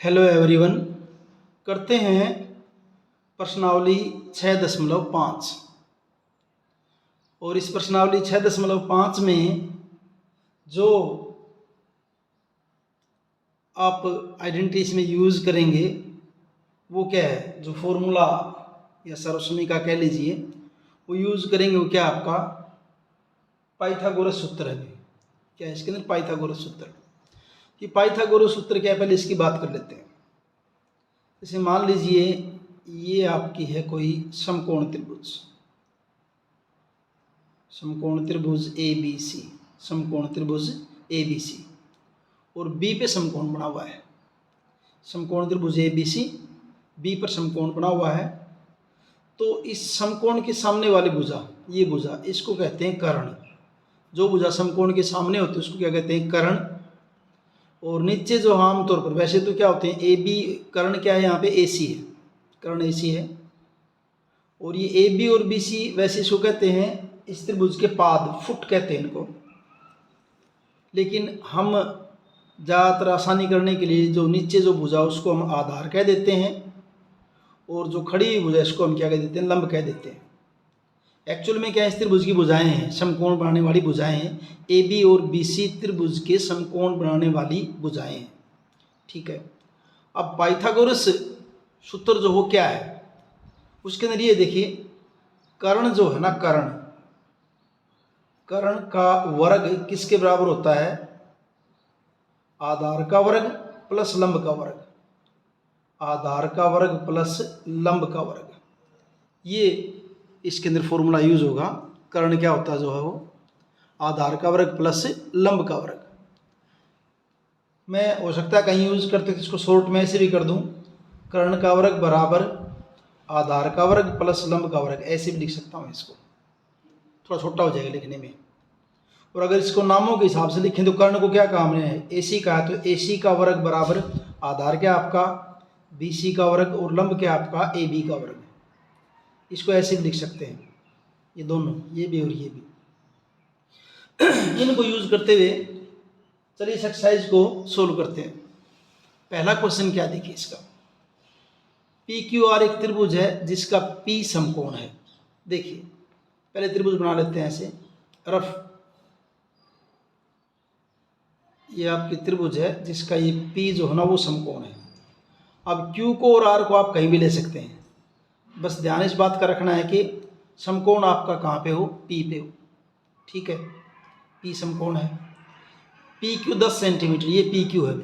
Hello everyone, करते हैं प्रश्नावली 6.5। और इस प्रश्नावली 6.5 में जो आप आइडेंटिटी इसमें यूज़ करेंगे वो क्या है, जो फॉर्मूला या सर्वसमी का कह लीजिए वो यूज़ करेंगे। वो क्या आपका पाइथागोरस सूत्र है। क्या है इसके अंदर? पाइथागोरस सूत्र। कि पाइथागोरस सूत्र क्या है, पहले इसकी बात कर लेते हैं। जैसे मान लीजिए ये आपकी है कोई समकोण त्रिभुज, समकोण त्रिभुज ABC, समकोण त्रिभुज ABC, और B पे समकोण बना हुआ है। समकोण त्रिभुज ABC, B पर समकोण बना हुआ है। तो इस समकोण के सामने वाली भुजा, ये भुजा, इसको कहते हैं कर्ण। जो भुजा समकोण के सामने होती है उसको क्या कहते हैं? कर्ण। और नीचे जो आमतौर पर, वैसे तो क्या होते हैं, AB कर्ण क्या है, यहाँ पे AC है, कर्ण AC है। और ये AB और BC वैसे इसको कहते हैं इस त्रिभुज के पाद, फुट कहते हैं इनको। लेकिन हम ज़्यादातर आसानी करने के लिए जो नीचे जो भुजा उसको हम आधार कह देते हैं, और जो खड़ी हुई भुजा इसको हम क्या कह देते हैं? लंब कह देते हैं। एक्चुअल में क्या है, इस त्रिभुज की भुजाएं हैं, समकोण बनाने वाली भुजाएं हैं। AB और BC त्रिभुज के समकोण बनाने वाली भुजाएं हैं। ठीक है। अब पाइथागोरस सूत्र जो हो क्या है, उसके अंदर ये देखिए, कर्ण जो है ना, कर्ण का वर्ग किसके बराबर होता है? आधार का वर्ग प्लस लंब का वर्ग, आधार का वर्ग प्लस लंब का वर्ग। ये इसके अंदर फॉर्मूला यूज होगा। कर्ण क्या होता है जो है वो आधार का वर्ग प्लस लंब का वर्ग। मैं हो सकता है कहीं यूज करते तो इसको शॉर्ट में ऐसे भी कर दूं, कर्ण का वर्ग बराबर आधार का वर्ग प्लस लंब का वर्ग, ऐसे भी लिख सकता हूँ। इसको थोड़ा छोटा हो जाएगा लिखने में। और अगर इसको नामों के हिसाब से लिखें तो कर्ण को क्या कहा हमने? AC का है, तो AC का वर्ग बराबर आधार क्या आपका BC का वर्ग, और लंब क्या आपका AB का वर्ग। इसको ऐसे भी लिख सकते हैं, ये दोनों, ये भी और ये भी। इनको यूज करते हुए चलिए इस एक्सरसाइज को सोल्व करते हैं। पहला क्वेश्चन क्या देखिए इसका, PQR एक त्रिभुज है जिसका P समकोण है। देखिए पहले त्रिभुज बना लेते हैं ऐसे रफ। ये आपकी त्रिभुज है जिसका ये P जो है ना वो समकोण है। अब Q को और R को आप कहीं भी ले सकते हैं, बस ध्यान इस बात का रखना है कि समकोण आपका कहाँ पे हो? P पे हो। ठीक है, P समकोण है। PQ 10 सेंटीमीटर, ये PQ है।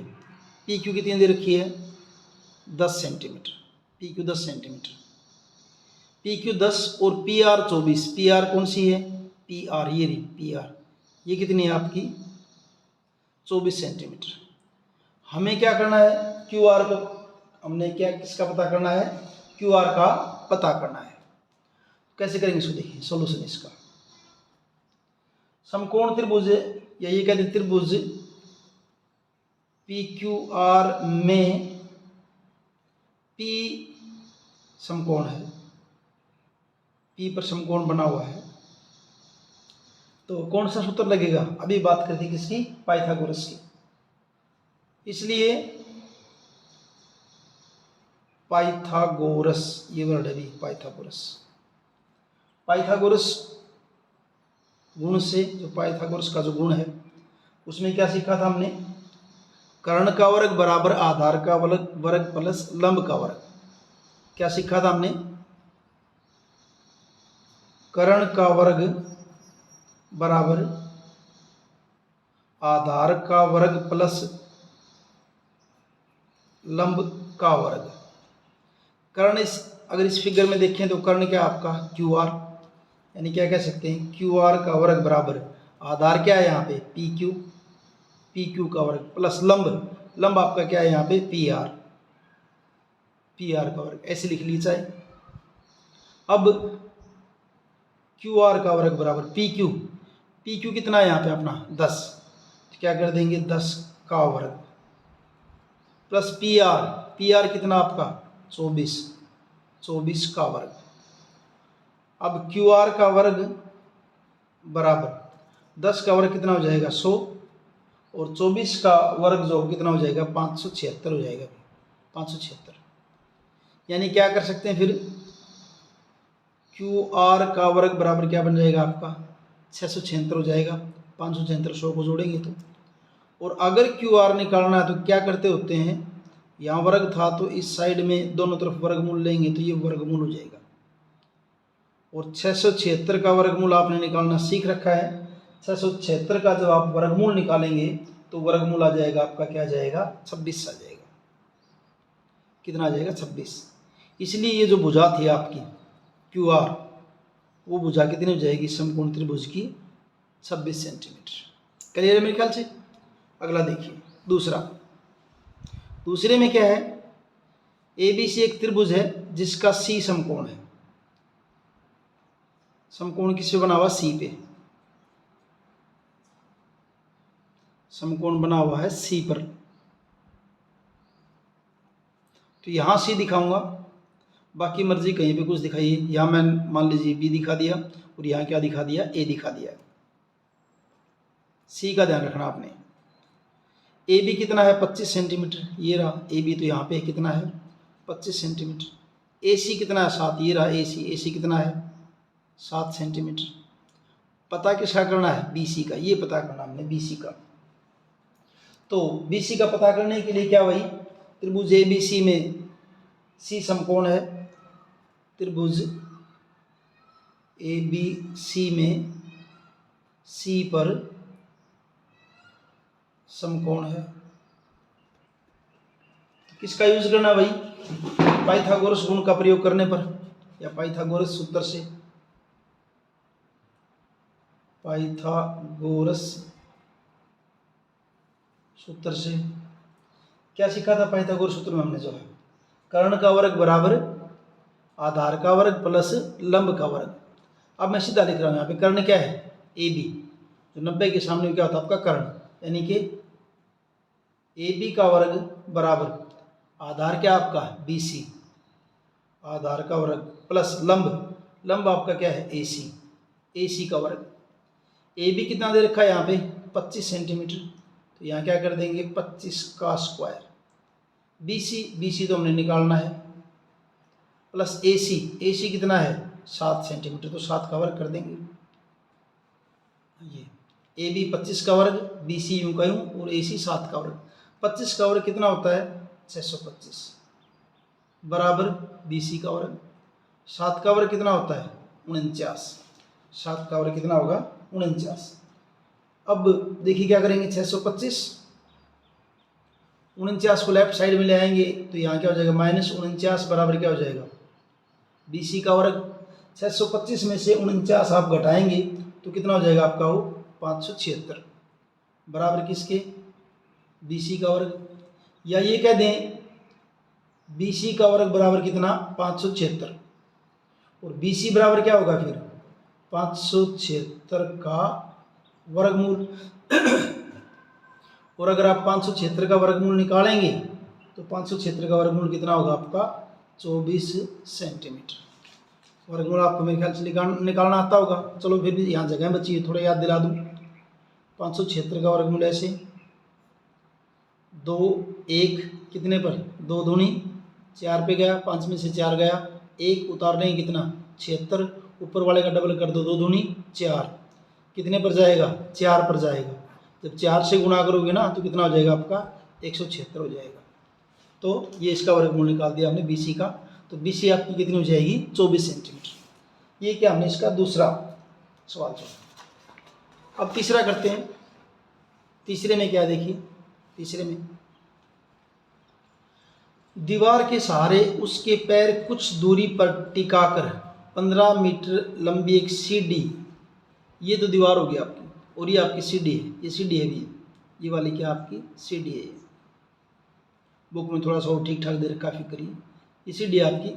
PQ कितनी दे रखी है? 10 सेंटीमीटर। PQ 10 सेंटीमीटर, PQ 10 और PR 24। PR कौन सी है? PR, ये रही PR। ये कितनी है आपकी? 24 सेंटीमीटर। हमें क्या करना है? QR को हमने क्या, किसका पता करना है? QR का पता करना है। कैसे करेंगे इसको देखिए, सॉल्यूशन इसका। समकोण त्रिभुज या ये कहते हैं त्रिभुज PQR में P समकोण है, P पर समकोण बना हुआ है। तो कौन सा सूत्र लगेगा? अभी बात करते हैं किसकी? पाइथागोरस की। इसलिए पाइथागोरस, ये वर्ड है भी, पाइथागोरस। पाइथागोरस गुण से, जो पाइथागोरस का जो गुण है उसमें क्या सीखा था हमने? कर्ण का वर्ग बराबर आधार का वर्ग प्लस लंब का वर्ग। क्या सीखा था हमने? कर्ण का वर्ग बराबर आधार का वर्ग प्लस लंब का वर्ग। कर्ण अगर इस फिगर में देखें तो कर्ण क्या आपका? QR, यानी क्या कह सकते हैं? QR का वर्ग बराबर आधार क्या है यहाँ पे? PQ का वर्ग प्लस लंब आपका क्या है यहाँ पे? PR का वर्ग। ऐसे लिख लीजिए। अब QR का वर्ग बराबर PQ कितना है यहाँ पे अपना? 10। तो क्या कर देंगे? 10 का वर्ग प्लस PR कितना आपका? 24 का वर्ग। अब QR का वर्ग बराबर 10 का वर्ग कितना हो जाएगा? 100, और 24 का वर्ग जो कितना हो जाएगा? 576 हो जाएगा। 576। यानी क्या कर सकते हैं फिर, क्यू आर का वर्ग बराबर क्या बन जाएगा आपका 676 हो जाएगा। 576 100 को जोड़ेंगे तो। और अगर क्यू आर निकालना है तो क्या करते होते हैं, यहाँ वर्ग था तो इस साइड में दोनों तरफ वर्गमूल लेंगे तो ये वर्गमूल हो जाएगा। और 676 का वर्गमूल आपने निकालना सीख रखा है। 676 का जब आप वर्गमूल निकालेंगे तो वर्गमूल आ जाएगा आपका, क्या जाएगा 26 आ जाएगा। कितना आ जाएगा 26। इसलिए ये जो भुजा थी आपकी क्यू आर, वो भुजा कितनी हो जाएगी समकोण त्रिभुज की 26 सेंटीमीटर। क्लियर है मेरे ख्याल से। अगला देखिए दूसरे में क्या है, ए बी सी एक त्रिभुज है जिसका सी समकोण है। समकोण किससे बना हुआ, सी पे। समकोण बना हुआ है सी पर। तो यहां सी दिखाऊंगा, बाकी मर्जी कहीं पे कुछ दिखाइए। यहां मैं मान लीजिए बी दिखा दिया और यहां क्या दिखा दिया, ए दिखा दिया। सी का ध्यान रखना आपने। ए बी कितना है 25 सेंटीमीटर, ये रहा ए बी। तो यहाँ पे कितना है 25 सेंटीमीटर। ए सी कितना है 7, ये रहा ए सी। ए सी कितना है 7 सेंटीमीटर। पता किसका करना है, बी सी का। ये पता करना हमने बी सी का। तो बी सी का पता करने के लिए क्या, वही त्रिभुज ए बी सी में सी समकोण है। त्रिभुज ए बी सी में सी पर समकोण है। किसका यूज करना भाई, पाइथागोरस गुण का प्रयोग करने पर, या पाइथागोरस सूत्र से। पाइथागोरस सूत्र से क्या सीखा था पाइथागोरस सूत्र में हमने, जो है कर्ण का वर्ग बराबर आधार का वर्ग प्लस लंब का वर्ग। अब मैं सीधा लिख रहा हूं, यहाँ पे कर्ण क्या है ए बी, जो 90 के सामने क्या होता है आपका कर्ण, यानी कि ए बी का वर्ग बराबर आधार क्या आपका बी सी, आधार का वर्ग प्लस लंब आपका क्या है ए सी, ए सी का वर्ग। ए बी कितना दे रखा है यहाँ पे 25 सेंटीमीटर, तो यहाँ क्या कर देंगे 25 का स्क्वायर। बी सी तो हमने निकालना है, प्लस ए सी कितना है 7 सेंटीमीटर, तो 7 का वर्ग कर देंगे। ये ए बी 25 का वर्ग, बी सी यूँ का यूँ, और ए सी 7 का वर्ग। 25 का वर्ग कितना होता है 625 बराबर बी सी का वर्ग। 7 का वर्ग कितना होता है 49, 7 का वर्ग कितना होगा 49। अब देखिए क्या करेंगे 625, 49 को लेफ्ट साइड में ले आएंगे तो यहाँ क्या हो जाएगा -49 बराबर क्या हो जाएगा बी सी का वर्ग। 625 में से 49 आप घटाएंगे तो कितना हो जाएगा आपका वो 576 बराबर किसके बी सी का वर्ग। या ये कह दें बी सी का वर्ग बराबर कितना 576, और बी सी बराबर क्या होगा फिर 576 का वर्गमूल। और अगर आप 576 का वर्गमूल निकालेंगे तो 576 का वर्गमूल कितना होगा आपका 24 सेंटीमीटर। वर्गमूल आपको मेरे ख्याल से निकालना आता होगा। चलो फिर भी यहाँ जगह बची है, थोड़ा याद दिला दूँ। 576 का वर्गमूल ऐसे 2 1 कितने पर 2 दूनी 4 पे गया, 5 में से 4 गया, 1 उतारने ही कितना 76, ऊपर वाले का डबल कर दो 2 दूनी 4, कितने पर जाएगा 4 पर जाएगा। जब 4 से गुणा करोगे ना तो कितना हो जाएगा आपका 176 हो जाएगा। तो ये इसका वर्गमूल निकाल दिया हमने BC का। तो BC आपकी कितनी हो जाएगी 24 सेंटीमीटर। ये क्या हमने इसका दूसरा सवाल छोड़ा। अब तीसरा करते हैं। तीसरे में क्या देखिए, तीसरे में दीवार के सहारे उसके पैर कुछ दूरी पर टिकाकर 15 मीटर लंबी एक सीढ़ी, ये तो दीवार होगी आपकी, और ये आपकी सीढ़ी है, ये सीढ़ी है भी, ये वाली क्या आपकी सीढ़ी है। बुक में थोड़ा सा और ठीक ठाक दे रखा, काफ़ी करिए। ये सीढ़ी आपकी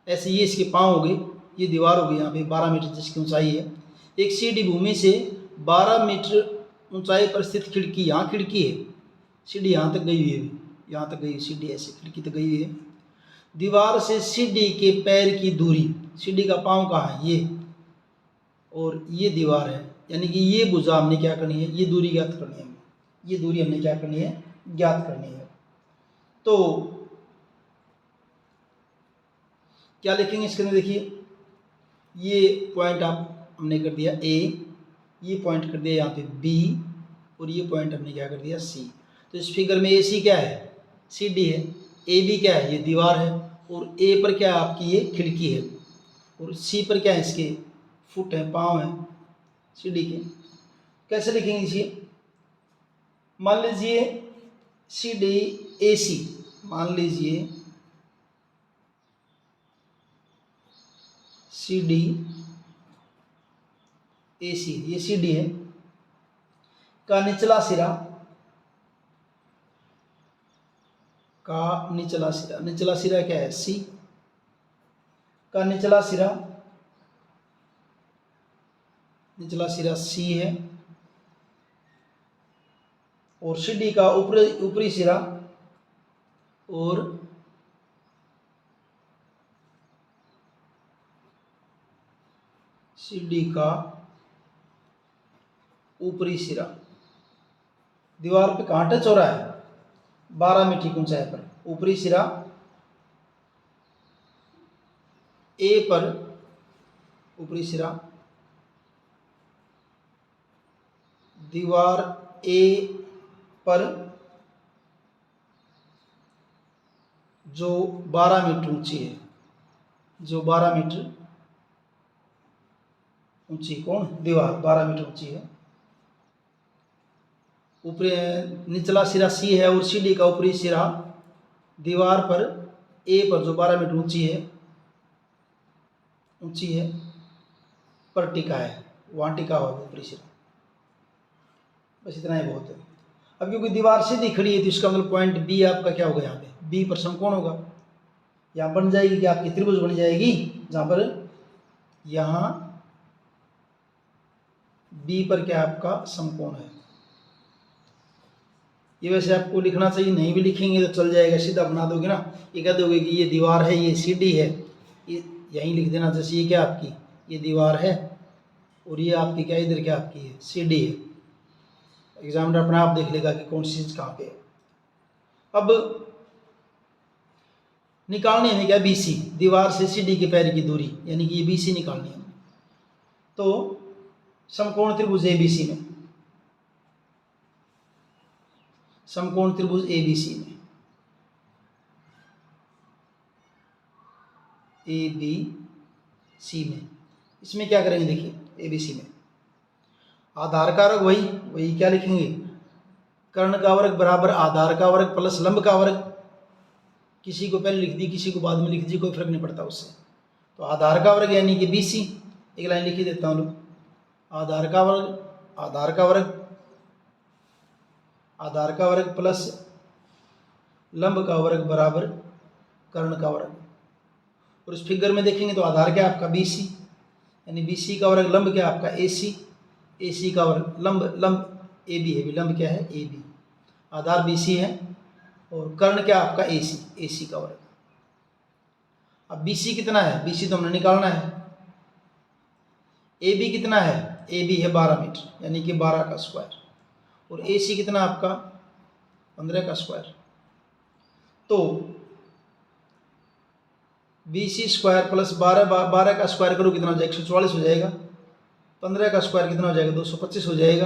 ऐसे, ये इसके पाँव हो गए, ये दीवार हो गई यहाँ पे 12 मीटर जिसकी ऊंचाई है। एक सीढ़ी भूमि से 12 मीटर ऊंचाई पर स्थित खिड़की, यहाँ खिड़की है, सीढ़ी यहाँ तक गई हुई है, यहाँ तक गई सीढ़ी, ऐसे खिड़की तक गई हुई है। दीवार से सीढ़ी के पैर की दूरी, सीढ़ी का पाँव कहाँ है ये, और ये दीवार है, यानी कि ये भुजा हमने क्या करनी है, ये दूरी ज्ञात करनी है। ये दूरी हमने क्या करनी है ज्ञात करनी है। तो क्या लिखेंगे इसके अंदर, देखिए ये पॉइंट आप हमने कर दिया ए, ये पॉइंट कर दिया यहाँ पे बी, और ये पॉइंट हमने क्या कर दिया सी। तो इस फिगर में ए सी क्या है, सी डी है, ए बी क्या है, ये दीवार है, और ए पर क्या है आपकी ये खिड़की है, और सी पर क्या है इसके फुट है, पाँव है सी डी के। कैसे लिखेंगे इसे, मान लीजिए सी डी ए सी, मान लीजिए सी डी ए सी, ये सी डी है, का निचला सिरा, का निचला सिरा क्या है सी, का निचला सिरा सी है, और सी डी का ऊपरी सिरा, और सी डी का ऊपरी सिरा दीवार पे कहाँ टच हो रहा है, 12 मीटर की ऊंचाई पर। ऊपरी सिरा ए पर, ऊपरी सिरा दीवार ए पर जो 12 मीटर ऊंची है, जो 12 मीटर ऊंची, कौन, दीवार 12 मीटर ऊंची है। ऊपरी निचला सिरा सी है, और सी डी का ऊपरी सिरा दीवार पर ए पर जो 12 मीटर ऊंची है पर टिका है, वहाँ टिका हुआ ऊपरी सिरा। बस इतना ही बहुत है। अब क्योंकि दीवार सीधी खड़ी है तो इसका मतलब पॉइंट बी आपका क्या होगा, यहाँ पे बी पर समकोण होगा। यहाँ बन जाएगी कि आपकी त्रिभुज बन जाएगी, जहाँ पर यहाँ बी पर क्या आपका समकोण है। ये वैसे आपको लिखना चाहिए, नहीं भी लिखेंगे तो चल जाएगा, सीधा बना दोगे ना, ये कह दोगे कि ये दीवार है, ये सी डी है, ये यहीं लिख देना। जैसे ये क्या आपकी ये दीवार है, और ये आपकी क्या इधर क्या आपकी है सी डी है। एग्जामिनर अपने आप देख लेगा कि कौन सी चीज़ कहाँ पे है। अब निकालनी है क्या बी सी, दीवार से सी डी के पैर की दूरी, यानी कि ये बी सी निकालनी है। तो समकोण त्रिभुज ए बी सी में, समकोण त्रिभुज ए बी सी में, ए बी सी में, इसमें क्या करेंगे, देखिए ए बी सी में आधार कारक वही क्या लिखेंगे, कर्ण का वर्ग बराबर आधार का वर्ग प्लस लंब का वर्ग। किसी को पहले लिख दी, किसी को बाद में लिख दी, कोई फर्क नहीं पड़ता उससे। तो आधार का वर्ग यानी कि बी सी, एक लाइन लिख ही देता हूँ लोग, आधार का वर्ग प्लस लंब का वर्ग बराबर कर्ण का वर्ग। और इस फिगर में देखेंगे तो आधार क्या आपका बी सी, यानी बी सी का वर्ग लंब क्या आपका ए सी का वर्ग लंब ए बी है, लंब क्या है A B, Aadhaar B C है, और कर्ण क्या आपका ए सी का वर्ग। अब बी सी कितना है, बी सी तो हमने निकालना है। ए बी कितना है, ए बी है 12 मीटर, यानी कि 12 का स्क्वायर, और ए सी कितना आपका 15 का स्क्वायर। तो बी सी स्क्वायर प्लस 12 का स्क्वायर करो कितना हो जाएगा 144 हो जाएगा, 15 का स्क्वायर कितना हो जाएगा 225 हो जाएगा,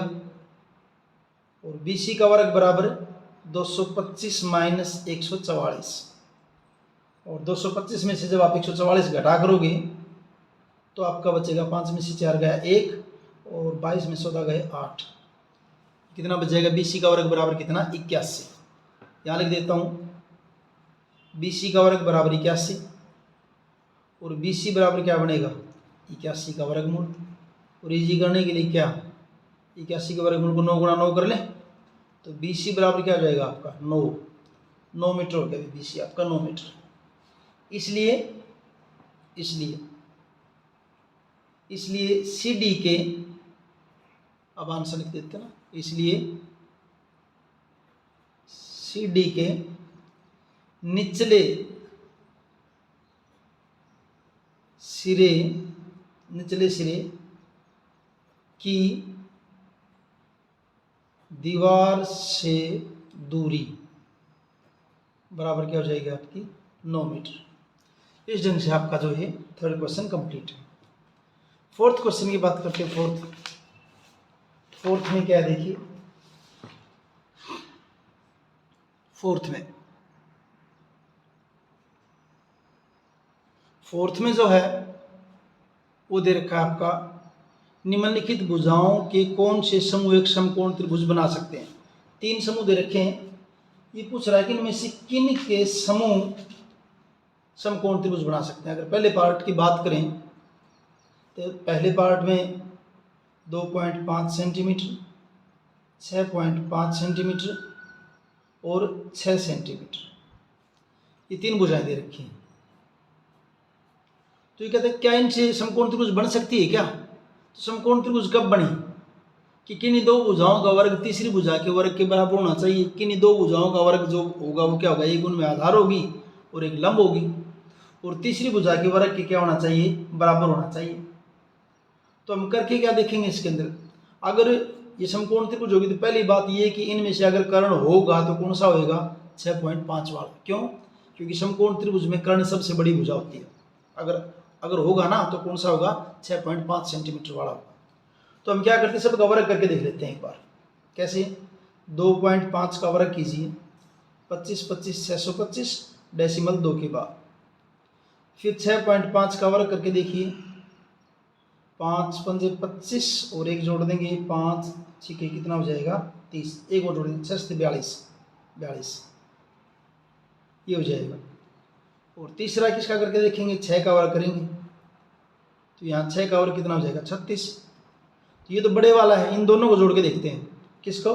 और बी सी का वर्ग बराबर 225 माइनस 144, और 225 में से जब आप 144 घटा करोगे तो आपका बचेगा 5 में से 4 गया 1, और 22 में 14 गए 8, कितना बचेगा बी सी का वर्ग बराबर कितना 81। यहाँ लिख देता हूँ बी सी का वर्ग बराबर 81, और बी सी बराबर क्या बनेगा 81 का वर्गमूल, और इजी करने के लिए क्या 81 के वर्गमूल को 9 गुणा 9 कर लें तो बी सी बराबर क्या हो जाएगा आपका 9 मीटर हो गया बी सी आपका 9 मीटर। इसलिए सी डी के, अब आंसर लिख देते ना, इसलिए सी डी के निचले सिरे की दीवार से दूरी बराबर क्या हो जाएगी आपकी 9 मीटर। इस ढंग से आपका जो है थर्ड क्वेश्चन कंप्लीट है। फोर्थ क्वेश्चन की बात करते हैं। फोर्थ में क्या है देखिए, फोर्थ में जो है वो दे रखा है आपका, निम्नलिखित भुजाओं के कौन से समूह एक समकोण त्रिभुज बना सकते हैं। 3 समूह दे रखे हैं, ये पूछ रहा है कि इनमें से किन के समूह समकोण त्रिभुज बना सकते हैं। अगर पहले पार्ट की बात करें तो पहले पार्ट में 2.5 सेंटीमीटर, 6.5 सेंटीमीटर और 6 सेंटीमीटर, ये 3 भुजाएं दे रखी हैं। तो ये कहते हैं क्या इनसे समकोण त्रिभुज बन सकती है क्या। तो समकोण त्रिभुज कब बनी कि किन्हीं 2 भुजाओं का वर्ग तीसरी भुजा के वर्ग के बराबर होना चाहिए। किन्हीं 2 भुजाओं का वर्ग जो होगा वो क्या होगा, एक उनमें आधार होगी और एक लंब होगी, और तीसरी भुजा के वर्ग के क्या होना चाहिए, बराबर होना चाहिए। तो हम करके क्या देखेंगे इसके अंदर, अगर ये समकोण त्रिभुज होगी तो पहली बात ये कि इनमें से अगर कर्ण होगा तो कौन सा होगा, 6.5 वाला। क्यों, क्योंकि समकोण त्रिभुज में कर्ण सबसे बड़ी भुजा होती है। अगर होगा ना तो कौन सा होगा, 6.5 सेंटीमीटर वाला होगा। तो हम क्या करते हैं, सबका वर्ग करके देख लेते हैं एक बार। कैसे, 2.5 का वर्ग कीजिए, 25 25 625 डेसिमल 2 के बाद, फिर 6.5 का वर्ग करके देखिए, 5 पंजे 25 और एक जोड़ देंगे 5 छीके कितना हो जाएगा 30, एक और जोड़ देंगे 6 से 42 ये हो जाएगा। और तीसरा किसका करके देखेंगे, 6 का वर्ग करेंगे तो यहाँ 6 का वर्ग कितना हो जाएगा 36। तो ये तो बड़े वाला है, इन दोनों को जोड़ के देखते हैं। किसको,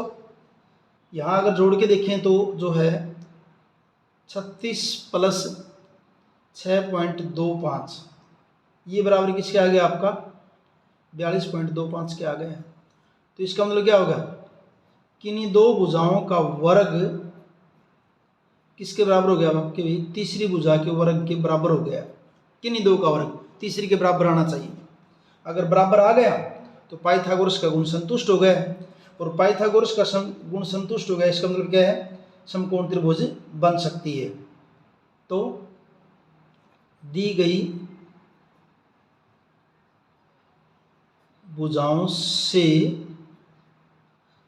यहाँ अगर जोड़ के देखें तो जो है 36 प्लस 6.25 ये बराबर किसके आ गया आपका, 42.25 के आ गए हैं। तो इसका मतलब क्या होगा, किन्हीं 2 भुजाओं का वर्ग किसके बराबर हो गया आपके भाई, तीसरी भुजा के वर्ग के बराबर हो गया। किन्हीं 2 का वर्ग तीसरी के बराबर आना चाहिए। अगर बराबर आ गया तो पाइथागोरस का गुण संतुष्ट हो गया, और पाइथागोरस का गुण संतुष्ट हो गया, इसका मतलब क्या है, समकोण त्रिभुज बन सकती है। तो दी गई भुजाओं से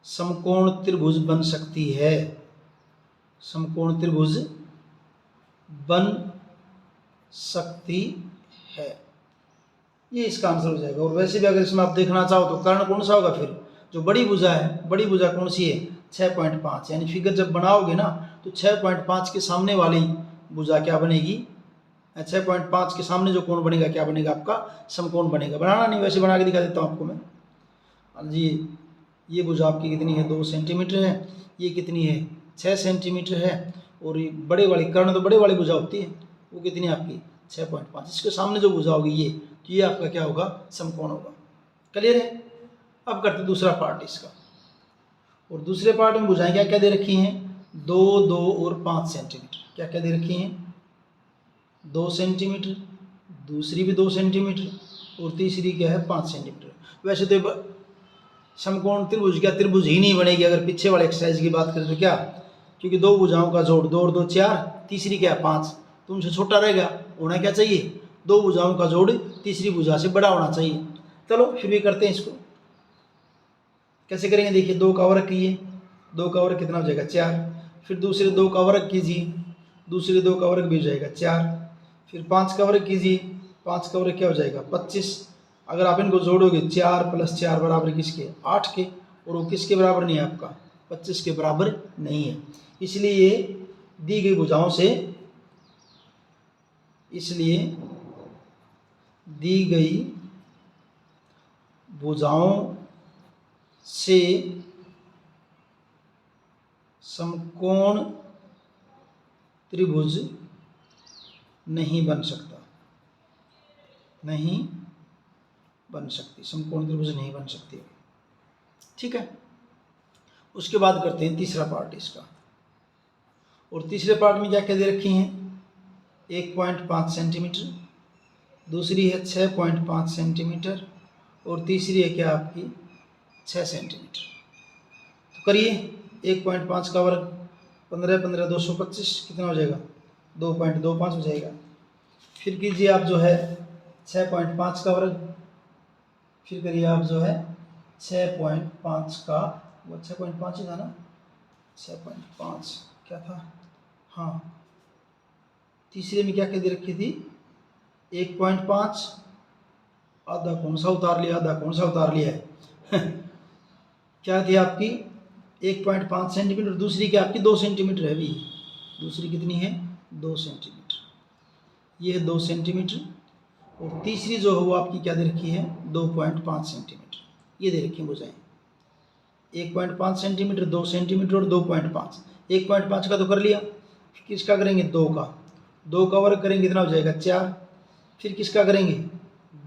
समकोण त्रिभुज बन सकती है, समकोण त्रिभुज बन सकती है, ये इसका आंसर हो जाएगा। और वैसे भी अगर इसमें आप देखना चाहो तो कर्ण कौन सा होगा, फिर जो बड़ी भुजा है, बड़ी भुजा कौन सी है 6.5, यानी फिगर जब बनाओगे ना तो 6.5 के सामने वाली भुजा क्या बनेगी, 6.5 के सामने जो कोण बनेगा क्या बनेगा आपका, समकोण बनेगा। बनाना नहीं, वैसे बना के दिखा देता हूँ आपको मैं। हाँ जी, ये भुजा आपकी कितनी है 2 सेंटीमीटर है, ये कितनी है 6 सेंटीमीटर है, और ये बड़े वाली कर्ण तो बड़े वाली भुजा होती है, वो कितनी है आपकी 6.5। इसके सामने जो भुजा होगी ये, तो ये आपका क्या होगा, समकोण होगा। क्लियर है। अब करते दूसरा पार्ट इसका, और दूसरे पार्ट में भुजाएं क्या क्या दे रखी हैं, 2 2 और 5 सेंटीमीटर। क्या क्या दे रखी हैं, 2 सेंटीमीटर, दूसरी भी 2 सेंटीमीटर, और तीसरी क्या है 5 सेंटीमीटर। वैसे तो समकोण त्रिभुज क्या त्रिभुज ही नहीं बनेगी अगर पीछे वाले एक्सरसाइज की बात करें तो, क्या, क्योंकि 2 भुजाओं का जोड़ 2 और 2 4, तीसरी क्या 5, तो उनसे छोटा रहेगा। होना क्या चाहिए, 2 भुजाओं का जोड़ तीसरी भुजा से बड़ा होना चाहिए। चलो फिर भी करते हैं इसको, कैसे करेंगे देखिए, 2 का वर्ग कीजिए, 2 का वर्ग कितना हो जाएगा 4, फिर दूसरे 2 का वर्ग कीजिए, दूसरे 2 का वर्ग भी हो जाएगा 4, फिर 5 का वर्ग कीजिए, 5 का वर्ग क्या हो जाएगा 25। अगर आप इनको जोड़ोगे 4 + 4 बराबर किसके 8 के, और वो किसके बराबर नहीं है आपका 25 के बराबर नहीं है। इसलिए ये दी गई भुजाओं से, इसलिए दी गई भुजाओं से समकोण त्रिभुज नहीं बन सकता, नहीं बन सकती, समकोण त्रिभुज नहीं बन सकती। ठीक है। उसके बाद करते हैं तीसरा पार्ट इसका, और तीसरे पार्ट में क्या क्या दे रखी हैं, 1.5 सेंटीमीटर, दूसरी है 6.5 सेंटीमीटर, और तीसरी है क्या आपकी 6 सेंटीमीटर। तो करिए, 1.5 का वर्ग 15 15 225 कितना हो जाएगा 2.25 हो जाएगा। फिर कीजिए आप जो है 6.5 का वर्ग, फिर करिए आप जो है 6.5 का, वो 6.5 ही था ना, 6.5 क्या था, हाँ तीसरे में क्या कह दे रखी थी 1.5, आधा कौन सा उतार लिया, आधा कौन सा उतार लिया है क्या थी आपकी 1.5 सेंटीमीटर, दूसरी क्या आपकी 2 सेंटीमीटर है, अभी दूसरी कितनी है 2 सेंटीमीटर, ये है 2 सेंटीमीटर, और तीसरी जो है वो आपकी क्या दे रखी है 2.5 सेंटीमीटर, ये दे रखी है भुजाएं 1.5 सेंटीमीटर, 2 सेंटीमीटर और 2.5। 1.5 का तो कर लिया, फिर किसका करेंगे 2 का वर्ग करेंगे कितना हो जाएगा 4, फिर किसका करेंगे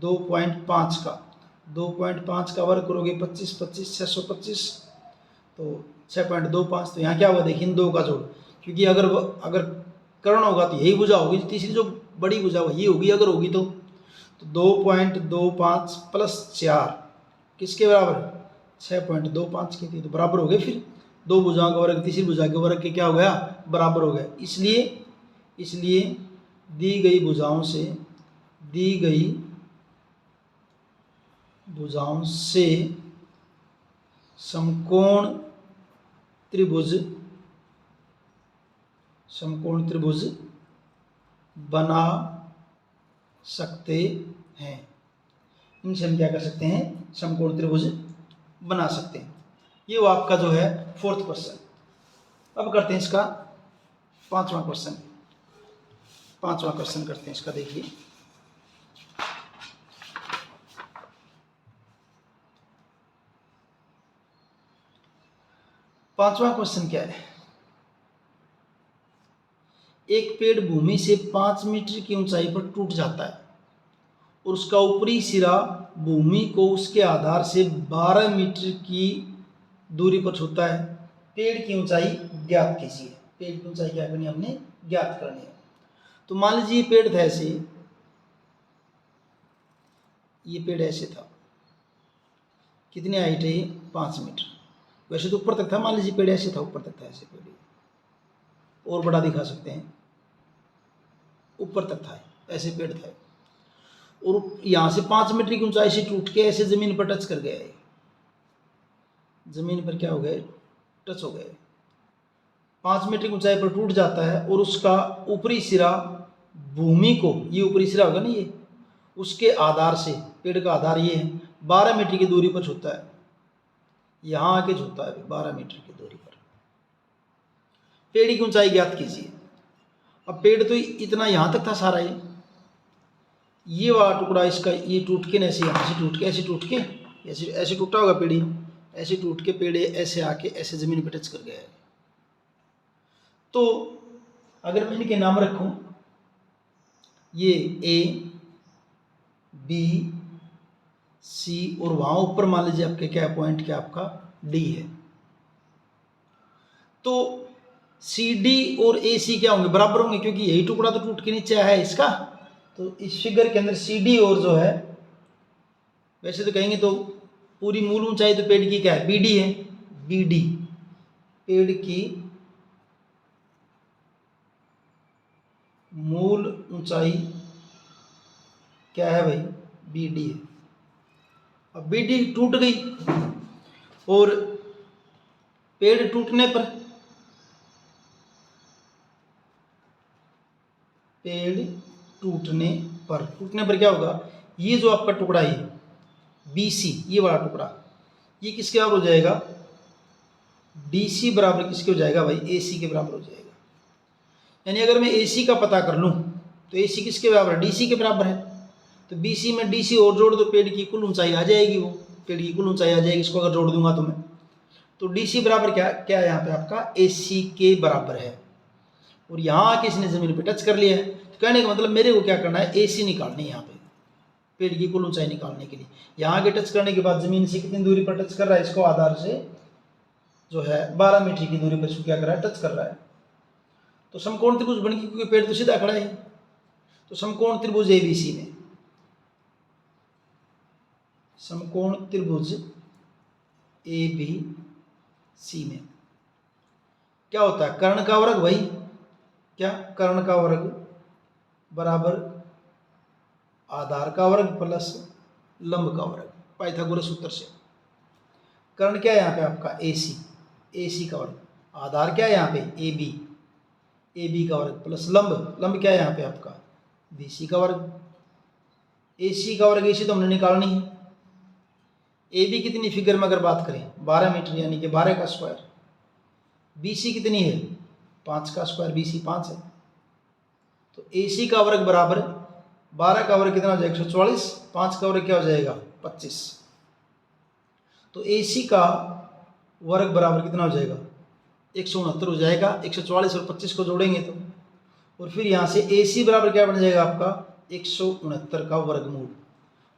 2.5 का, 2.5 का वर्ग करोगे 25 25 625, तो 6.25, तो यहाँ क्या होगा देखिए 2 का जोड़, क्योंकि अगर करण होगा तो यही भुजा होगी, तीसरी जो बड़ी भुजा वही होगी अगर होगी तो 2.25 प्लस 4 किसके बराबर 6.25 की थी, तो बराबर हो गए, फिर दो भुजाओं का वर्ग तीसरी भुजा के वर्ग के क्या हो गया बराबर हो गया। इसलिए दी गई भुजाओं से समकोण त्रिभुज बना सकते हैं, इनसे हम क्या कर सकते हैं समकोण त्रिभुज बना सकते हैं। ये वो आपका जो है 4th क्वेश्चन। अब करते हैं इसका 5वां क्वेश्चन करते हैं इसका। देखिए 5वां क्वेश्चन क्या है, एक पेड़ भूमि से 5 मीटर की ऊंचाई पर टूट जाता है और उसका ऊपरी सिरा भूमि को उसके आधार से 12 मीटर की दूरी पर छूता है। पेड़ की ऊंचाई ज्ञात कीजिए। पेड़ की ऊंचाई क्या करनी है हमने ज्ञात करनी है। तो मान लीजिए पेड़ था ऐसे, ये पेड़ ऐसे था, कितनी हाइट है 5 मीटर, वैसे तो ऊपर तक था, मान लीजिए पेड़ ऐसे था ऊपर तक था, ऐसे पेड़ और बड़ा दिखा सकते हैं, ऊपर तक था ऐसे पेड़ था, और यहाँ से 5 मीटर की ऊंचाई से टूट के ऐसे जमीन पर टच कर गया है, जमीन पर क्या हो गए टच हो गए, 5 मीटर की ऊंचाई पर टूट जाता है और उसका ऊपरी सिरा भूमि को, ये ऊपरी सिरा होगा ना ये, उसके आधार से, पेड़ का आधार ये है, 12 मीटर की दूरी पर छूता है, यहाँ आके छूता है 12 मीटर की दूरी पर। पेड़ की ऊंचाई ज्ञात कीजिए। अब पेड़ तो इतना यहाँ तक था सारा, ये वाला टुकड़ा इसका ये टूट के ऐसे, यहाँ से टूट के ऐसे टूट के ऐसे टूटा होगा पेड़, ऐसे टूट के पेड़ ऐसे आके ऐसे जमीन पर टच कर गया है। तो अगर मैं इनके नाम रखूं, ये ए बी सी और वहां ऊपर मान लीजिए आपके क्या पॉइंट क्या आपका डी है, तो सी डी और ए सी क्या होंगे बराबर होंगे, क्योंकि यही टुकड़ा तो टूट के नीचे आया है इसका। तो इस फिगर के अंदर सी डी और जो है, वैसे तो कहेंगे तो पूरी मूल ऊंचाई तो पेड़ की क्या है बी डी है, बी डी पेड़ की मूल ऊंचाई क्या है भाई बी डी है। अब बी डी टूट गई और पेड़ टूटने पर क्या होगा, ये जो आपका टुकड़ा है बी सी, ये वाला टुकड़ा, ये किसके बराबर हो जाएगा डी सी बराबर किसके हो जाएगा भाई ए सी के बराबर हो जाएगा। यानी अगर मैं ए सी का पता कर लूँ तो ए सी किसके बराबर है डी सी के बराबर है, तो बी सी में डी सी और जोड़ दो, पेड़ की कुल ऊंचाई आ जाएगी, वो पेड़ की कुल ऊंचाई आ जाएगी, इसको अगर जोड़ दूंगा तो मैं, तो डी सी बराबर क्या है यहाँ पे आपका ए सी के बराबर है, और यहाँ आके इसने जमीन पे टच कर लिया है। तो कहने का मतलब मेरे को क्या करना है ए सी निकालनी है यहाँ पे, पेड़ की कुल ऊंचाई निकालने के लिए। यहाँ आके टच करने के बाद जमीन से कितनी दूरी पर टच कर रहा है, इसको आधार से जो है 12 मीटर की दूरी पर इसको क्या कर रहा है टच कर रहा है। तो समकोण त्रिभुज बन गई, क्योंकि पेड़ तो सीधा खड़ा है। तो समकोण त्रिभुज एबीसी में, समकोण त्रिभुज ए बी सी में क्या होता है, कर्ण का वर्ग भाई, क्या, कर्ण का वर्ग बराबर आधार का वर्ग प्लस लंब का वर्ग, पाइथागोरस सूत्र से। कर्ण क्या है यहाँ पे आपका, AC, AC का वर्ग, आधार क्या है यहाँ पे AB, AB का वर्ग प्लस लंब, लंब क्या है यहाँ पे आपका BC का वर्ग। AC का वर्ग AC तो हमने निकालनी है। AB कितनी फिगर में अगर बात करें 12 मीटर यानी कि 12 का स्क्वायर। BC कितनी है 5 का स्क्वायर, BC 5 है। तो AC का वर्ग बराबर 12 का वर्ग कितना हो जाएगा 144, 5 का वर्ग क्या हो जाएगा 25। तो AC का वर्ग बराबर कितना हो जाएगा 169 हो जाएगा। 144 और 25 को जोड़ेंगे तो, और फिर यहाँ से AC बराबर क्या बन जाएगा आपका 169 का वर्गमूल।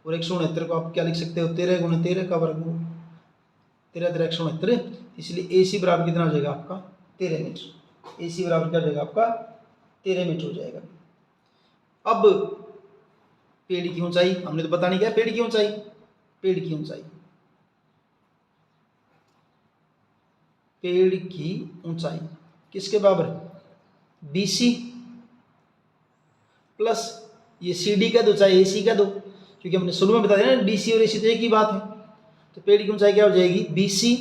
और 169 को आप क्या लिख सकते हो 13 गुणे 13 का वर्गमूल, 13 13 169, इसलिए AC बराबर कितना हो जाएगा आपका 13 मीटर। AC बराबर क्या हो जाएगा आपका 13 मीटर हो जाएगा। अब पेड़ की ऊंचाई हमने तो बतानी क्या, पेड़ की ऊंचाई, पेड़ की ऊंचाई, पेड़ की ऊंचाई किसके बराबर BC प्लस ये CD का दो चाहे AC का दो, क्योंकि हमने शुरू में बता दिया ना DC और AC तो एक ही बात है। तो पेड़ की ऊंचाई क्या हो जाएगी BC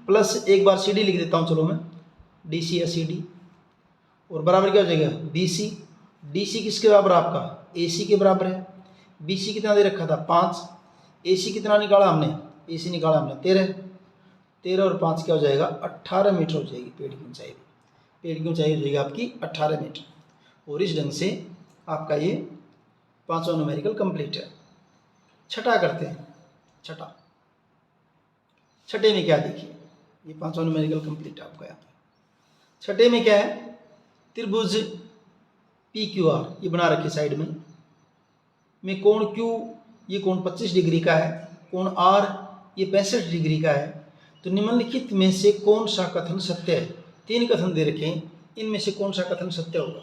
प्लस एक बार CD लिख देता हूँ चलो मैं, DC या CD, और बराबर क्या हो जाएगा BC। DC किसके बराबर आपका AC के बराबर है। BC कितना दे रखा था 5, AC कितना निकाला हमने, AC निकाला हमने 13, 13 और 5 क्या हो जाएगा 18 मीटर हो जाएगी पेड़ की ऊंचाई। पेड़ की ऊंचाई हो जाएगी आपकी 18 मीटर। और इस ढंग से आपका ये 5वां न्यूमेरिकल कंप्लीट है। छठा करते हैं, छठा, छठे में क्या देखिए, ये 5वां न्यूमेरिकल कंप्लीट है आपका यहाँ पे। छठे में क्या है, त्रिभुज PQR ये बना रखी साइड में कोण Q ये कोण 25 डिग्री का है, कोण R ये 65 डिग्री का है। तो निम्नलिखित में से कौन सा कथन सत्य है। 3 कथन दे रखे हैं, इनमें से कौन सा कथन सत्य होगा।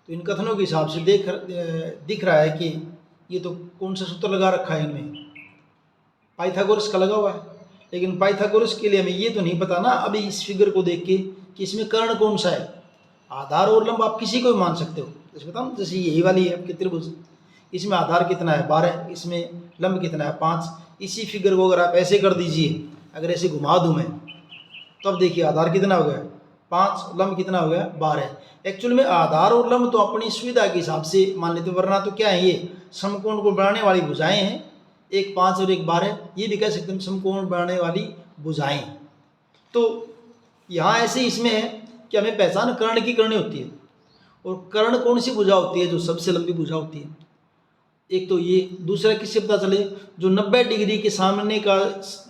तो इन कथनों के हिसाब से दिख रहा है कि ये तो कौन सा सूत्र लगा रखा है इनमें, पाइथागोरस का लगा हुआ है। लेकिन पाइथागोरस के लिए हमें ये तो नहीं पता ना अभी इस फिगर को देख के कि इसमें कर्ण कौन सा है। आधार और लंब आप किसी को भी मान सकते हो, जैसे बताऊँ, जैसे यही वाली है आपकी त्रिभुज, इसमें आधार कितना है 12, इसमें लंब कितना है 5। इसी फिगर को अगर आप ऐसे कर दीजिए, अगर ऐसे घुमा दूँ मैं, तो अब देखिए आधार कितना हो गया 5, लंब कितना हो गया 12। एक्चुअल में आधार और लंब तो अपनी सुविधा के हिसाब से मान लेते, वरना तो क्या है ये समकोण को बनाने वाली भुजाएं हैं, एक 5 और एक 12, ये भी कह सकते हैं समकोण बनाने वाली भुजाएं। तो यहाँ ऐसे इसमें है कि हमें पहचान कर्ण की करनी होती है, और कर्ण कौन सी भुजा होती है जो सबसे लंबी भुजा होती है, एक तो ये। दूसरा किससे पता चले, जो 90 डिग्री के सामने का,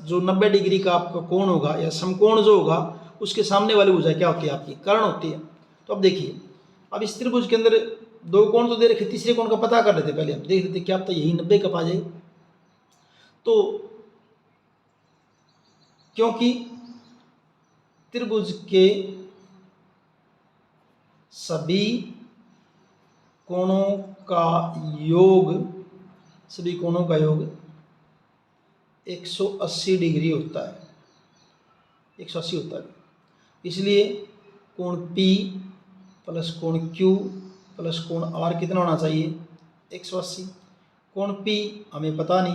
जो 90 डिग्री का आपका कोण होगा या समकोण जो होगा उसके सामने वाली भुजा क्या होती है आपकी कर्ण होती है। तो अब देखिए, अब इस त्रिभुज के अंदर 2 कोण तो दे रखे, तीसरे कोण का पता कर लेते, पहले हम देख लेते क्या पता यही 90 का पा जाए। तो क्योंकि त्रिभुज के सभी कोणों का योग, सभी कोणों का योग 180 डिग्री होता है, 180 होता है। इसलिए कोण P प्लस कोण Q प्लस कोण R कितना होना चाहिए 180। कोण P हमें पता नहीं,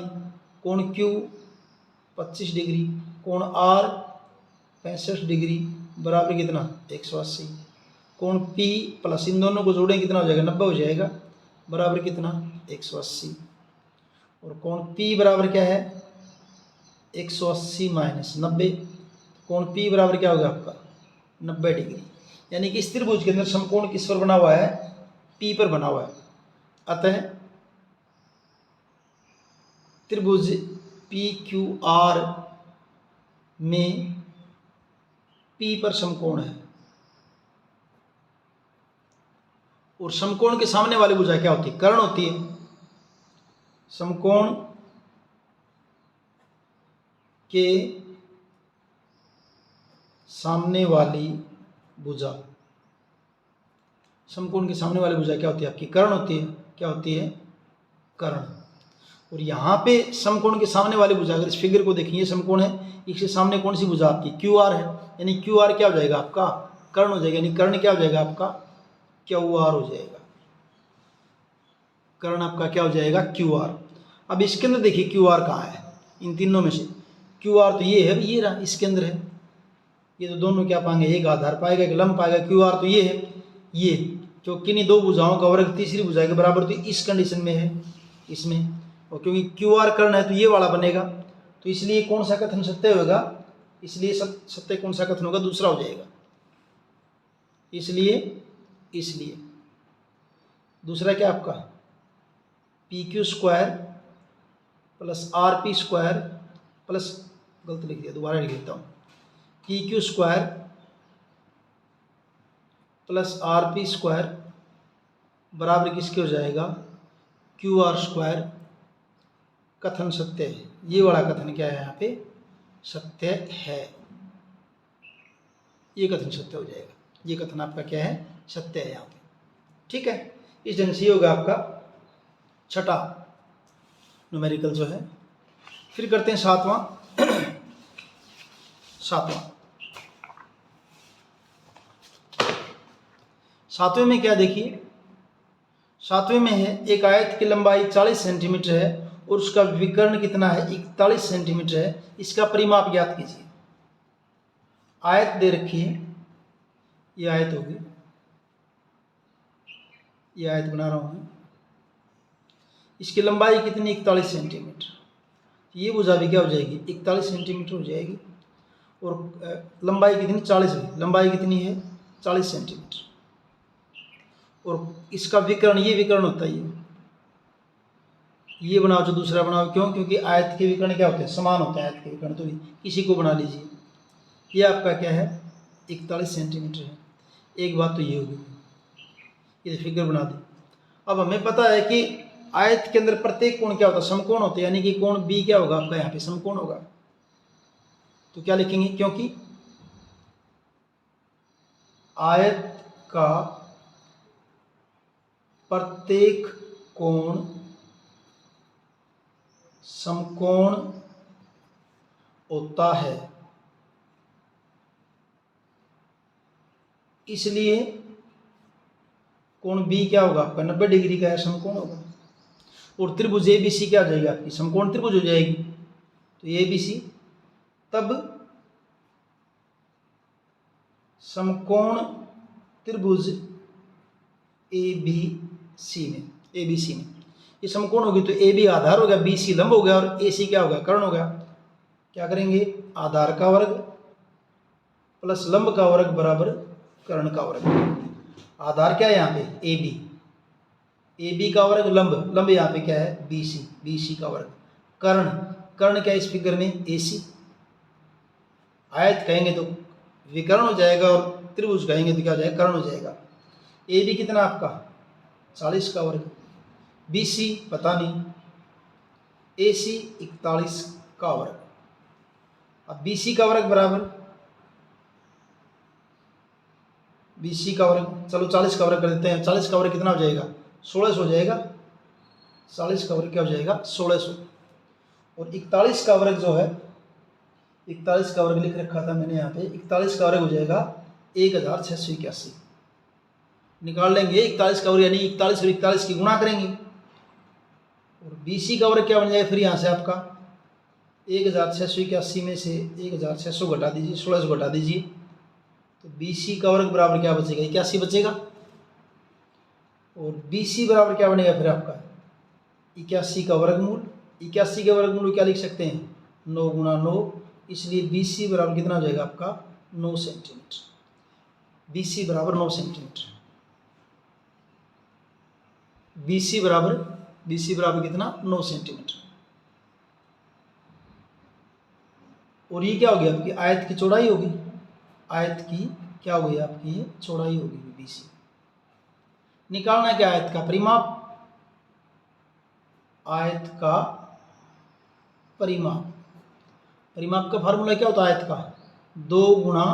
कोण Q 25 डिग्री, कोण R 65 डिग्री, बराबर कितना 180। कोण P प्लस इन दोनों को जोड़ें कितना हो जाएगा 90 हो जाएगा, बराबर कितना 180। और कोण P बराबर क्या है 180 माइनस 90, कोण P बराबर क्या होगा आपका 90 डिग्री। यानी कि इस त्रिभुज के अंदर समकोण किस पर बना हुआ है P पर बना हुआ है। अतः त्रिभुज PQR में P पर समकोण है, और समकोण के सामने वाली भुजा क्या होती है कर्ण होती है। समकोण के सामने वाली भुजा, समकोण के सामने वाली भुजा क्या होती है आपकी कर्ण होती है। क्या होती है कर्ण। और यहाँ पे समकोण के सामने वाली भुजा, अगर इस फिगर को देखिए, ये समकोण है, इसके सामने कौन सी भुजा आपकी क्यू आर है, यानी क्यू आर क्या हो जाएगा आपका कर्ण हो जाएगा, यानी कर्ण क्या हो जाएगा आपका क्यू आर हो जाएगा, कर्ण आपका क्या हो जाएगा क्यू आर। अब इसके अंदर देखिए क्यू आर कहाँ है, इन तीनों में से क्यू आर तो ये है, ये रहा इसके अंदर है, ये तो दोनों क्या पाएंगे, एक आधार पाएगा एक लंब पाएगा, क्यू आर तो ये है, ये जो किन्हीं दो भुजाओं का वर्ग तीसरी भुजा के बराबर, तो इस कंडीशन में है इसमें, और क्योंकि क्यू आर कर्ण है तो ये वाला बनेगा, तो इसलिए कौन सा कथन सत्य होगा, इसलिए सत्य कौन सा कथन होगा, दूसरा हो जाएगा, इसलिए दूसरा क्या आपका P Q square plus R P square plus, गलत लिख दिया दोबारा लिख देता हूँ, P Q square plus R P square बराबर किसके हो जाएगा क्यू आर स्क्वायर, कथन सत्य है, ये वाला कथन क्या है यहाँ पे सत्य है, ये कथन सत्य हो जाएगा, ये कथन आपका क्या है सत्य है यहाँ पे, ठीक है। इस ढंग से होगा आपका छठा न्यूमेरिकल जो है। फिर करते हैं सातवें में क्या देखिए, सातवें में है एक आयत की लंबाई 40 सेंटीमीटर है और उसका विकर्ण कितना है 41 सेंटीमीटर है, इसका परिमाप ज्ञात कीजिए। आयत दे रखी है, ये आयत होगी, ये आयत बना रहा हूं मैं, इसकी लंबाई कितनी 41 सेंटीमीटर, ये भुजा भी क्या हो जाएगी 41 सेंटीमीटर हो जाएगी, और लंबाई कितनी 40 है, लंबाई कितनी है 40 सेंटीमीटर, और इसका विकर्ण, ये विकर्ण होता है, ये बनाओ जो दूसरा बनाओ, क्यों, क्योंकि आयत के विकर्ण क्या होते हैं समान होते हैं, आयत के विकर्ण, तो किसी को बना लीजिए, ये आपका क्या है 41 सेंटीमीटर है। एक बात तो ये होगी, ये फिगर बना दी। अब हमें पता है कि आयत के अंदर प्रत्येक कोण क्या होता है समकोण होते हैं, यानी कि कोण बी क्या होगा आपका यहाँ पे समकोण होगा, तो क्या लिखेंगे, क्योंकि आयत का प्रत्येक कोण समकोण होता है, इसलिए कोण बी क्या होगा आपका 90 डिग्री का है, समकोण होगा, और त्रिभुज एबीसी क्या हो जाएगी आपकी समकोण त्रिभुज हो जाएगी, तो एबीसी तब समकोण त्रिभुज एबीसी में ये समकोण होगी, तो ए बी आधार हो गया, बी सी लंब हो गया, और ए सी क्या हो गया कर्ण हो गया। क्या करेंगे आधार का वर्ग प्लस लंब का वर्ग बराबर कर्ण का वर्ग। आधार क्या है यहाँ पे ए बी का वर्ग, लंब यहाँ पे क्या है बी सी का वर्ग, कर्ण क्या है इस फिगर में ए सी। आयत कहेंगे तो विकर्ण हो जाएगा, और त्रिभुज कहेंगे तो क्या हो जाएगा कर्ण हो जाएगा। ए बी कितना आपका 40 का वर्ग, बी सी पता नहीं, ए सी 41 का वर्ग। अब बी सी का वर्ग बराबर बी सी का वर्ग, चलो 40 का वर्ग कर देते हैं, 40 का वर्ग कितना हो जाएगा 1600 हो जाएगा, 40 का वर्ग क्या हो जाएगा 1600, और 41 का वर्ग जो है 41 का वर्ग लिख रखा था मैंने यहाँ पे, 41 का वर्ग हो जाएगा 1681। निकाल लेंगे 41 का वर्ग, यानी 41 और 41 की गुणा करेंगे, और BC का वर्ग क्या बन जाएगा फिर यहाँ से आपका 1681 में से 1600 घटा दीजिए, 1600 घटा दीजिए, तो BC का वर्ग बराबर क्या बचेगा 81 बचेगा, और BC बराबर क्या बनेगा फिर आपका 81 का वर्गमूल। 81 के वर्गमूल क्या लिख सकते हैं 9 गुणा 9, इसलिए BC बराबर कितना हो जाएगा आपका 9 सेंटीमीटर। BC बराबर 9 सेंटीमीटर, BC बराबर कितना 9 सेंटीमीटर। और ये क्या हो गया आपकी आयत की चौड़ाई होगी, आयत की क्या हो गई आपकी ये चौड़ाई होगी BC। निकालना क्या आयत का परिमाप, आयत का परिमाप का फार्मूला क्या होता है आयत का 2 गुणा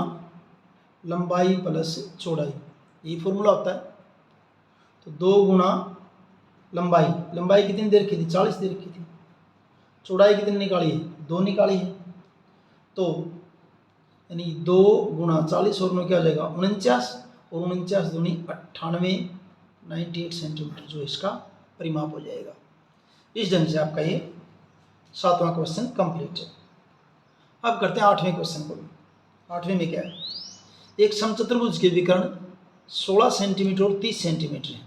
लंबाई प्लस चौड़ाई, यही फॉर्मूला होता है। तो 2 गुणा लंबाई कितनी दे रखी थी 40 दे रखी थी, चौड़ाई कितनी निकाली है, 2 निकाली है। तो यानी 2 गुणा 40 और 9 क्या हो जाएगा 49, और 49 दूनी 98, 98 सेंटीमीटर जो इसका परिमाप हो जाएगा। इस ढंग से आपका ये 7वां क्वेश्चन कंप्लीट है। अब करते हैं 8वें क्वेश्चन को। 8वें में क्या है, एक समचतुर्भुज के विकर्ण 16 सेंटीमीटर और 30 सेंटीमीटर है,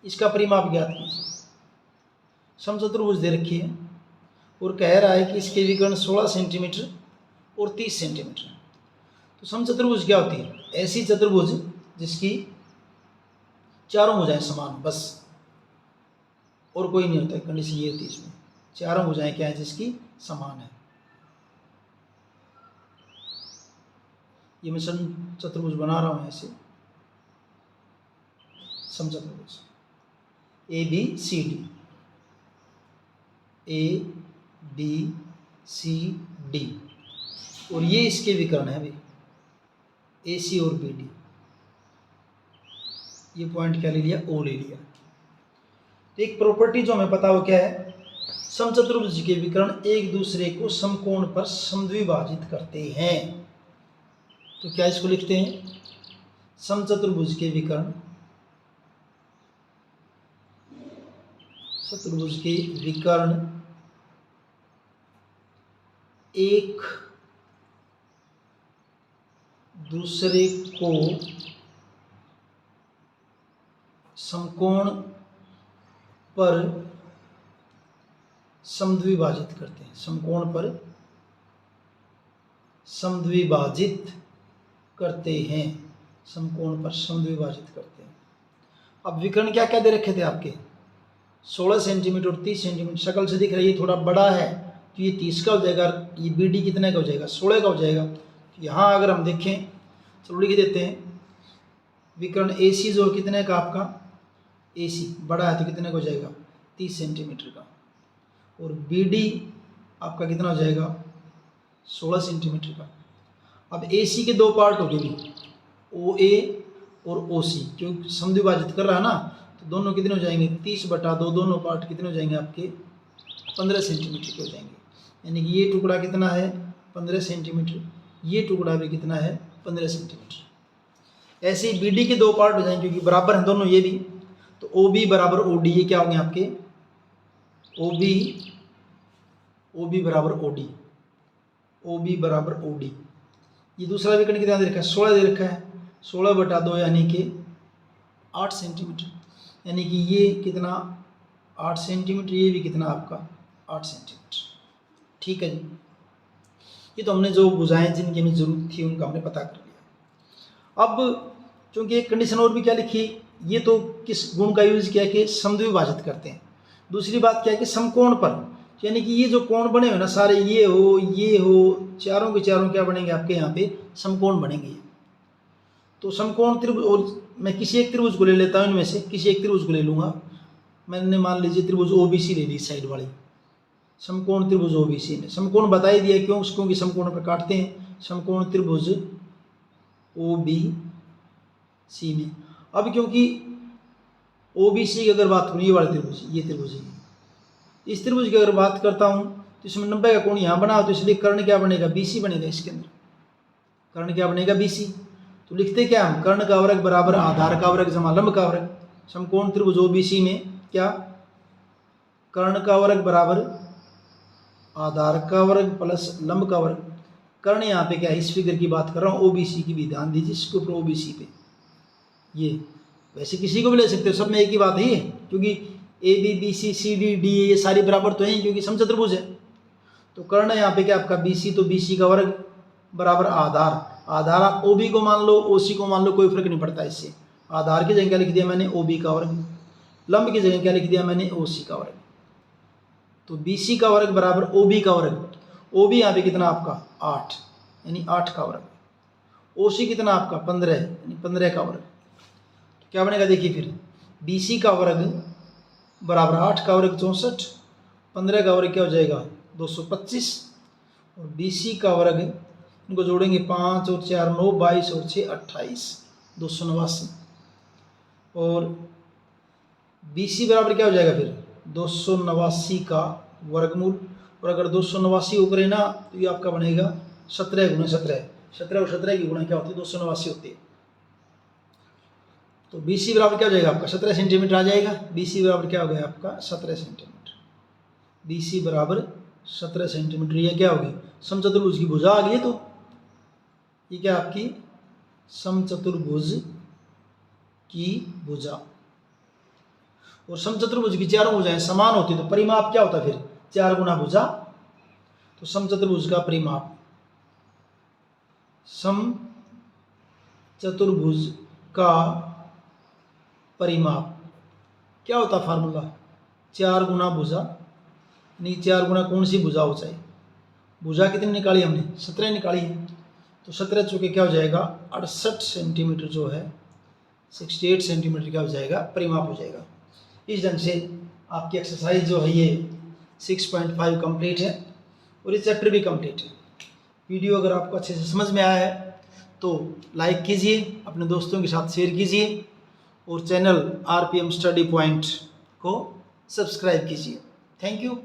इसका परिमाप ज्ञात कीजिए। समचतुर्भुज दे रखी है और कह रहा है कि इसके विकर्ण 16 सेंटीमीटर और 30 सेंटीमीटर है। तो समचतुर्भुज क्या होती है, ऐसी चतुर्भुज जिसकी चारों भुजाएं समान, बस और कोई नहीं होता है। कंडीशन ये होती है इसमें, चारों भुजाएं क्या है, जिसकी समान है। ये मैं समचतुर्भुज बना रहा हूं ऐसे, समचतुर्भुज A B C D, A B C D, और ये इसके विकर्ण है भाई, ए सी और बी डी। ये पॉइंट क्या ले लिया, ओ ले लिया। तो एक प्रॉपर्टी जो हमें पता हो क्या है, समचतुर्भुज के विकर्ण एक दूसरे को समकोण पर समद्विभाजित करते हैं। तो क्या इसको लिखते हैं, समचतुर्भुज के विकर्ण, चतुर्भुज के विकर्ण एक दूसरे को समकोण पर समद्विभाजित करते हैं, समकोण पर समद्विभाजित करते हैं, समकोण पर समद्विभाजित करते हैं। अब विकर्ण क्या क्या दे रखे थे आपके, 16 सेंटीमीटर और 30 सेंटीमीटर। शक्ल से दिख रहा है ये थोड़ा बड़ा है, तो ये 30 का हो जाएगा, ये बी डी कितने का हो जाएगा, 16 का हो जाएगा। तो यहाँ अगर हम देखें, चलो लिख देते हैं, विकर्ण ए सी जो कितने का आपका, ए सी बड़ा है तो कितने का हो जाएगा 30 सेंटीमीटर का, और बी डी आपका कितना हो जाएगा 16 सेंटीमीटर का। अब ए सी के दो पार्ट हो गए, ओ ए और ओ सी, क्योंकि समद्विभाजित कर रहा है ना, तो दोनों कितने हो जाएंगे 30/2, दोनों पार्ट कितने हो जाएंगे आपके 15 सेंटीमीटर के हो जाएंगे। यानी कि ये टुकड़ा कितना है 15 सेंटीमीटर, ये टुकड़ा भी कितना है 15 सेंटीमीटर। ऐसे ही बी डी के दो पार्ट हो जाएंगे क्योंकि बराबर हैं दोनों ये भी, तो ओ बी बराबर ओ डी, ये क्या होंगे आपके ओ बी बराबर ओ डी, ओ बी बराबर ओ डी। ये दूसरा विकर्ण कितना दे रखा है 16 दे रखा है, 16/2 यानी कि 8 सेंटीमीटर, यानी कि ये कितना 8 सेंटीमीटर, ये भी कितना आपका 8 सेंटीमीटर। ठीक है जी, ये तो हमने जो भुजाएं जिनकी हमें जरूरत थी उनका हमने पता कर लिया। अब चूंकि एक कंडीशन और भी क्या लिखी, ये तो किस गुण का यूज किया कि समद्विभाजित करते हैं। दूसरी बात क्या है कि समकोण पर, यानी कि ये जो कोण बने हुए ना सारे, ये हो, चारों के चारों क्या बनेंगे आपके यहाँ पे समकोण बनेंगे। तो समकोण त्रिभुज, और मैं किसी एक त्रिभुज को ले लेता हूँ, इनमें से किसी एक त्रिभुज को ले लूँगा। मैंने मान लीजिए त्रिभुज ओबीसी ले ली साइड वाली, समकोण त्रिभुज ओबीसी में समकोण बता ही दिया, क्यों, क्योंकि समकोण पर काटते हैं, समकोण त्रिभुज ओबीसी में। अब क्योंकि ओबीसी की अगर बात करूँ, ये वाला त्रिभुज, ये त्रिभुज है, इस त्रिभुज की अगर बात करता हूँ तो इसमें 90 का कोण यहाँ बना हो, तो इसलिए कर्ण क्या बनेगा बीसी बनेगा, इसके अंदर कर्ण क्या बनेगा बीसी। तो लिखते क्या हम, कर्ण का वर्ग बराबर आधार का वर्ग जमा लंब का वर्ग। समकोण त्रिभुज ओबीसी में क्या, कर्ण का वर्ग बराबर आधार का वर्ग प्लस लंब का वर्ग। कर्ण यहाँ पे क्या है, इस फिगर की बात कर रहा हूँ, ओबीसी की भी ध्यान दीजिए, इसके ऊपर ओबीसी पे, ये वैसे किसी को भी ले सकते हो, सब में एक ही बात है, क्योंकि A B B C C D D ये सारी बराबर तो हैं क्योंकि समचतुर्भुज है। तो कर्ण यहाँ पे क्या आपका बीसी, तो बीसी का वर्ग बराबर आधार, आधार आप ओ बी को मान लो, ओ सी को मान लो, कोई फर्क नहीं पड़ता इससे। आधार की जगह क्या लिख दिया मैंने ओ बी का वर्ग, लंब की जगह क्या लिख दिया मैंने ओ सी का वर्ग। तो बी सी का वर्ग बराबर ओ बी का वर्ग, ओ बी यहाँ पे कितना आपका 8 यानी 8 का वर्ग, ओ सी कितना आपका 15 यानी 15 का वर्ग। तो क्या बनेगा देखिए फिर, बी सी का वर्ग बराबर 8 का वर्ग 64, 15 का वर्ग क्या हो जाएगा 225, और बी सी का वर्ग इनको जोड़ेंगे 5 और 4 9, 22 और 6 28, 289, और बी सी बराबर क्या हो जाएगा फिर 289 का वर्गमूल, और अगर 289 ऊपर है ना तो ये आपका बनेगा 17 गुना 17, 17 और 17 की गुणा क्या होती है 289 होती है। तो BC बराबर क्या हो जाएगा आपका 17 सेंटीमीटर आ जाएगा। BC बराबर क्या हो गया आपका 17 सेंटीमीटर। BC बराबर 17 सेंटीमीटर। ये क्या होगी समचतुर्भुज की भुजा आ गई है। तो ये क्या आपकी समचतुर्भुज की भुजा। और समचतुर्भुज की चारों भुजाएं समान होती है तो परिमाप क्या होता है फिर 4 गुना भुजा। तो समचतुर्भुज का परिमाप, समचतुर्भुज का परिमाप क्या होता है फार्मूला 4 गुना भुजा, यानी 4 गुना कौन सी भुजा हो चाहिए। भुजा कितनी निकाली हमने 17 निकाली है। तो 17 चौके क्या हो जाएगा 68 सेंटीमीटर जो है 68 सेंटीमीटर क्या हो जाएगा परिमाप हो जाएगा। इस ढंग से आपकी एक्सरसाइज जो है ये 6.5 कंप्लीट है और ये चैप्टर भी कंप्लीट है। वीडियो अगर आपको अच्छे से समझ में आया है तो लाइक कीजिए, अपने दोस्तों के साथ शेयर कीजिए और चैनल RPM स्टडी पॉइंट को सब्सक्राइब कीजिए। Thank you.